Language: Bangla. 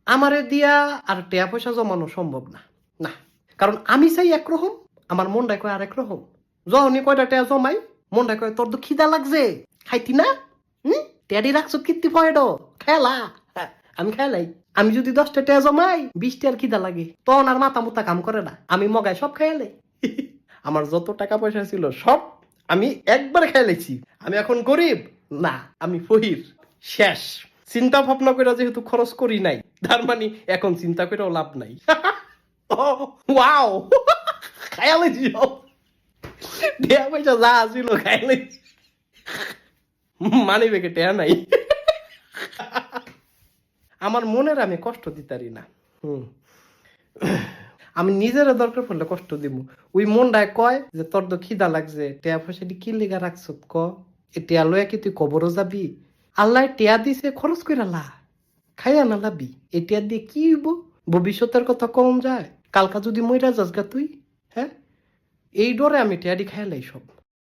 আমারে দিয়া আর টিয়া পয়সা জমানো সম্ভব না। না, কারণ আমি চাই একরকম, আমার মনটাই কয় আরেক রকম। যখনই কয়টা টিয়া জমাই, মনটাই কয় তোর তো খিদা লাগছে, খাইতি না? হুম, টিয়াডি রাখছো কীর্তি পয়েড, খেলা। আমি খেলাই। আমি যদি 10টা টিয়া জমাই, 20টার খিদা লাগে, তখন আর মাথা মুতা কাম করে না, আমি মগায় সব খেয়ালে। আমার যত টাকা পয়সা ছিল সব আমি একবার খেলেছি। আমি এখন গরিব না, আমি ফহির। শেষ। চিন্তা ভাবনা করে যেহেতু খরচ করি নাই, তার মানে এখন চিন্তা করেও লাভ নাই। ওয়াও, খায়ালেছি সব। টিয়া পয়সা যা ছিল খায়ালেছি। মানি বেগে টিয়া নাই। আমার মনের আমি কষ্ট দিতারি না। হুম, আমি নিজের দরকার পড়লে কষ্ট দিব। ওই মনটায় কয় যে তোর তো খিদা লাগছে, টিয়া পয়সা কি লেগা রাখছ ক, এ টিয়া লয়া কি তুই কবরও যাবি? আল্লাহ টিয়া দিছে, খরচ করে লা, খাইয়া না লাবি। এই টিয়া দিয়ে কি হইব? ভবিষ্যতের কথা কম যায়, কালকা যদি মইরা যাস গা তুই। হ্যাঁ, এই ডরে আমি টিয়াডি খাইলাই সব।